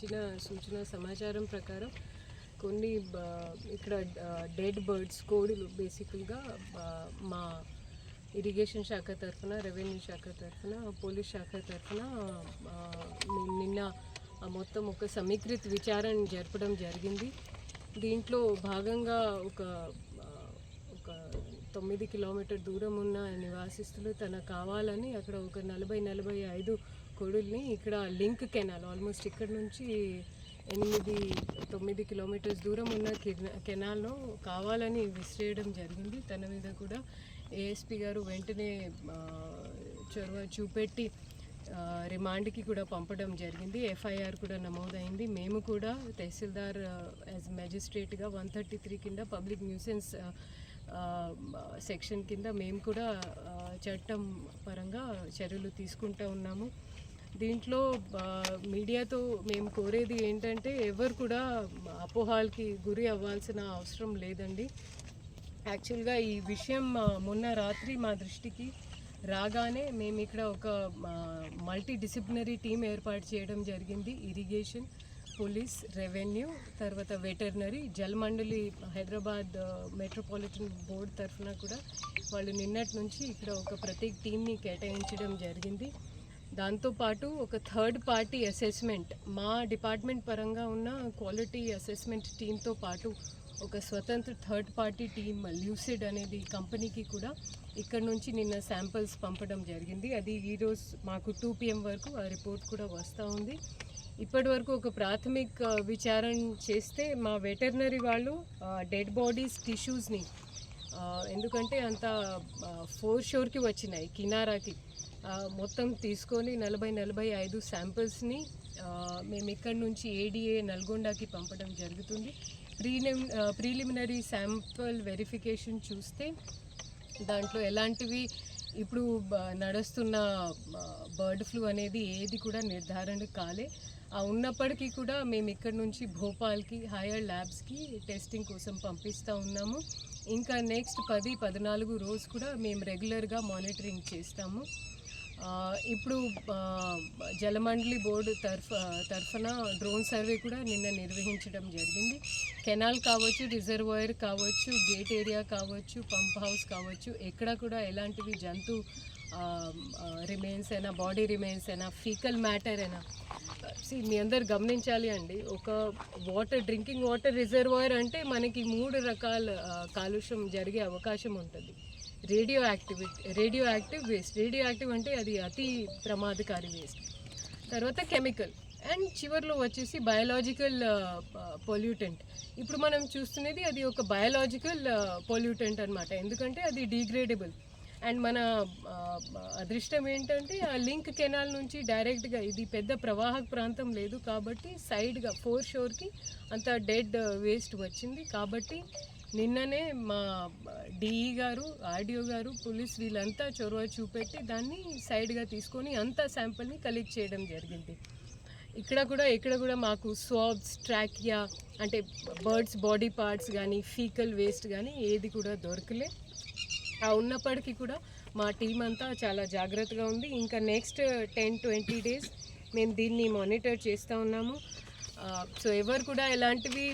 ఇచ్చిన సూచన సమాచారం ప్రకారం కొన్ని ఇక్కడ డెడ్ బర్డ్స్ కోడిలు బేసికల్గా మా ఇరిగేషన్ శాఖ తరఫున, రెవెన్యూ శాఖ తరఫున, పోలీస్ శాఖ తరఫున మేము నిన్న మొత్తం ఒక సమీకృత విచారణ జరపడం జరిగింది. దీంట్లో భాగంగా ఒక 9 కిలోమీటర్ దూరం ఉన్న నివాసిస్తులు తన కావాలని అక్కడ ఒక 40-45 కోడుల్ని ఇక్కడ లింక్ కెనాల్ ఆల్మోస్ట్ ఇక్కడ నుంచి 8-9 కిలోమీటర్స్ దూరం ఉన్న కెనాల్ను కావాలని విసిరేయడం జరిగింది. తన మీద కూడా ఏఎస్పీ గారు వెంటనే చొరవ చూపెట్టి రిమాండ్కి కూడా పంపడం జరిగింది. ఎఫ్ఐఆర్ కూడా నమోదైంది. మేము కూడా తహసీల్దార్ యాజ్ మెజిస్ట్రేట్గా 133 కింద పబ్లిక్ న్యూసెన్స్ సెక్షన్ కింద మేము కూడా చట్టం పరంగా చర్యలు తీసుకుంటూ ఉన్నాము. దీంట్లో మీడియాతో మేము కోరేది ఏంటంటే ఎవరు కూడా అపోహాలకి గురి అవ్వాల్సిన అవసరం లేదండి. యాక్చువల్గా ఈ విషయం మొన్న రాత్రి మా దృష్టికి రాగానే మేము ఇక్కడ ఒక మల్టీ డిసిప్లినరీ టీం ఏర్పాటు చేయడం జరిగింది. ఇరిగేషన్, పోలీస్, రెవెన్యూ, తర్వాత వెటర్నరీ, జలమండలి హైదరాబాద్ మెట్రోపాలిటన్ బోర్డ్ తరఫున కూడా వాళ్ళు నిన్నటి నుంచి ఇక్కడ ఒక ప్రత్యేక టీంని కేటాయించడం జరిగింది. దాంతోపాటు ఒక థర్డ్ పార్టీ అసెస్మెంట్ మా డిపార్ట్మెంట్ పరంగా ఉన్న క్వాలిటీ అసెస్మెంట్ టీంతో పాటు ఒక స్వతంత్ర థర్డ్ పార్టీ టీం ల్యూసిడ్ అనేది కంపెనీకి కూడా ఇక్కడ నుంచి నిన్న శాంపిల్స్ పంపడం జరిగింది. అది ఈరోజు మాకు 2 PM వరకు ఆ రిపోర్ట్ కూడా వస్తూ ఉంది. ఇప్పటి వరకు ఒక ప్రాథమిక విచారణ చేస్తే మా వెటర్నరీ వాళ్ళు డెడ్ బాడీస్ టిష్యూస్ని ఎందుకంటే అంత ఫోర్షోర్కి వచ్చినాయి కినారాకి మొత్తం తీసుకొని 40-45 శాంపిల్స్ని మేము ఇక్కడ నుంచి ఏడిఏ నల్గొండకి పంపడం జరుగుతుంది. ప్రీలిమినరీ శాంపుల్ వెరిఫికేషన్ చూస్తే దాంట్లో ఎలాంటివి ఇప్పుడు నడుస్తున్న బర్డ్ ఫ్లూ అనేది ఏది కూడా నిర్ధారణ కాలే. ఉన్నప్పటికీ కూడా మేము ఇక్కడ నుంచి భోపాల్కి హైయర్ ల్యాబ్స్కి టెస్టింగ్ కోసం పంపిస్తూ ఉన్నాము. ఇంకా నెక్స్ట్ 10-14 రోజు కూడా మేము రెగ్యులర్గా మానిటరింగ్ చేస్తాము. ఇప్పుడు జలమండలి బోర్డు తరఫున డ్రోన్ సర్వే కూడా నిన్న నిర్వహించడం జరిగింది. కెనాల్ కావచ్చు, రిజర్వాయర్ కావచ్చు, గేట్ ఏరియా కావచ్చు, పంప్ హౌస్ కావచ్చు, ఎక్కడ కూడా ఎలాంటివి జంతు రిమైన్స్ అయినా, బాడీ రిమైన్స్ అయినా, ఫీకల్ మ్యాటర్ అయినా మీ అందరు గమనించాలి అండి. ఒక డ్రింకింగ్ వాటర్ రిజర్వాయర్ అంటే మనకి 3 రకాల కాలుష్యం జరిగే అవకాశం ఉంటుంది. Radio active waste. Radio active అంటే అది అతి ప్రమాదకారి వేస్ట్. తర్వాత కెమికల్ అండ్ చివర్లో వచ్చేసి బయాలజికల్ పొల్యూటెంట్. ఇప్పుడు మనం చూస్తున్నది అది ఒక బయాలజికల్ పొల్యూటెంట్ అనమాట. ఎందుకంటే అది డిగ్రేడబుల్. అండ్ మన అదృష్టం ఏంటంటే ఆ లింక్ కెనాల్ నుంచి డైరెక్ట్గా ఇది పెద్ద ప్రవాహక ప్రాంతం లేదు కాబట్టి సైడ్గా ఫోర్షోర్కి అంత డెడ్ వేస్ట్ వచ్చింది. కాబట్టి నిన్ననే మా డిఈ గారు, ఆర్డీఓ గారు, పోలీస్ వీళ్ళంతా చొరవ చూపెట్టి దాన్ని సైడ్గా తీసుకొని అంత శాంపుల్ని కలెక్ట్ చేయడం జరిగింది. ఇక్కడ కూడా మాకు స్వాబ్స్, ట్రాకియా అంటే బర్డ్స్ బాడీ పార్ట్స్ కానీ, ఫీకల్ వేస్ట్ కానీ ఏది కూడా దొరకలే. ఉన్నప్పటికీ కూడా మా టీం అంతా చాలా జాగ్రత్తగా ఉంది. ఇంకా నెక్స్ట్ 10-20 డేస్ మేము దీన్ని మానిటర్ చేస్తూ ఉన్నాము. సో ఎవరు కూడా ఎలాంటివి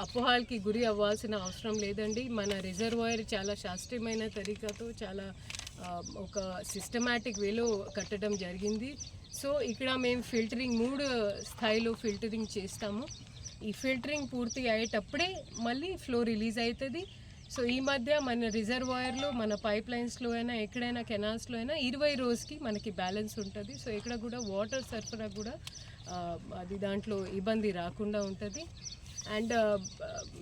అపోహాలకి గురి అవ్వాల్సిన అవసరం లేదండి. మన రిజర్వాయర్ చాలా శాస్త్రీయమైన తరీకాతో చాలా ఒక సిస్టమాటిక్ వేలో కట్టడం జరిగింది. సో ఇక్కడ మేము ఫిల్టరింగ్ 3 స్థాయిలో ఫిల్టరింగ్ చేస్తాము. ఈ ఫిల్టరింగ్ పూర్తి అయ్యేటప్పుడే మళ్ళీ ఫ్లో రిలీజ్ అవుతుంది. సో ఈ మధ్య మన రిజర్వాయర్లో, మన పైప్ లైన్స్లో అయినా, ఎక్కడైనా కెనాల్స్లో అయినా 20 రోజుకి మనకి బ్యాలెన్స్ ఉంటుంది. సో ఇక్కడ కూడా వాటర్ సరఫరా కూడా అది దాంట్లో ఇబ్బంది రాకుండా ఉంటుంది. అండ్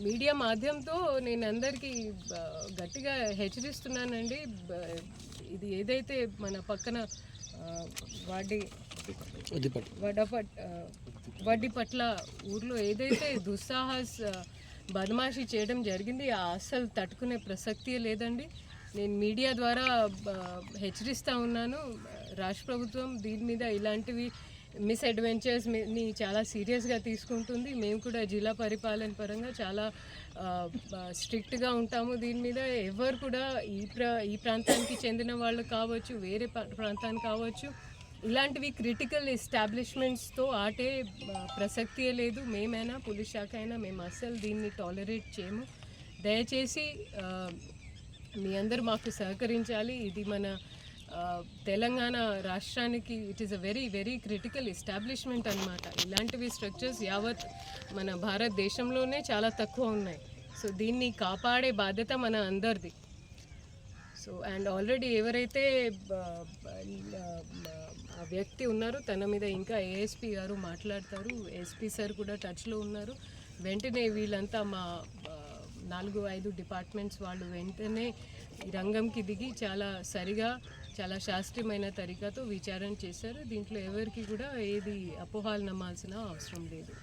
మీడియా మాధ్యమంతో నేను అందరికీ గట్టిగా హెచ్చరిస్తున్నానండి. ఇది ఏదైతే మన పక్కన వడ్డిపట్ల ఊర్లో ఏదైతే దుస్సాహస్ బదమాషి చేయడం జరిగింది అస్సలు తట్టుకునే ప్రసక్తే లేదండి. నేను మీడియా ద్వారా హెచ్చరిస్తూ ఉన్నాను. రాష్ట్ర ప్రభుత్వం దీని మీద ఇలాంటివి మిస్అడ్వెంచర్స్ని చాలా సీరియస్గా తీసుకుంటుంది. మేము కూడా జిల్లా పరిపాలన పరంగా చాలా స్ట్రిక్ట్గా ఉంటాము. దీని మీద ఎవరు కూడా ఈ ప్రాంతానికి చెందిన వాళ్ళు కావచ్చు, వేరే ప్రాంతానికి కావచ్చు, ఇలాంటివి క్రిటికల్ ఎస్టాబ్లిష్మెంట్స్తో ఆటే ప్రసక్తియే లేదు. మేమైనా పోలీస్ శాఖ అయినా మేము అస్సలు దీన్ని టాలరేట్ చేయము. దయచేసి మీ అందరు మాకు సహకరించాలి. ఇది మన తెలంగాణ రాష్ట్రానికి it is a very very critical establishment అనమాట. ఇలాంటివి స్ట్రక్చర్స్ యావత్ మన భారతదేశంలోనే చాలా తక్కువ ఉన్నాయి. సో దీన్ని కాపాడే బాధ్యత మన అందరిది. సో అండ్ ఆల్రెడీ ఎవరైతే ఆ వ్యక్తి ఉన్నారో తన మీద ఇంకా ఏఎస్పీ గారు మాట్లాడతారు. ఎస్పీ సార్ కూడా టచ్లో ఉన్నారు. వెంటనే వీళ్ళంతా మా 4-5 డిపార్ట్మెంట్స్ వాళ్ళు వెంటనే ఈ రంగంకి దిగి చాలా సరిగా చాలా శాస్త్రీయమైన తరీకాతో విచారణ చేశారు. దీంట్లో ఎవరికి కూడా ఏది అపోహాలు నమ్మాల్సిన అవసరం లేదు.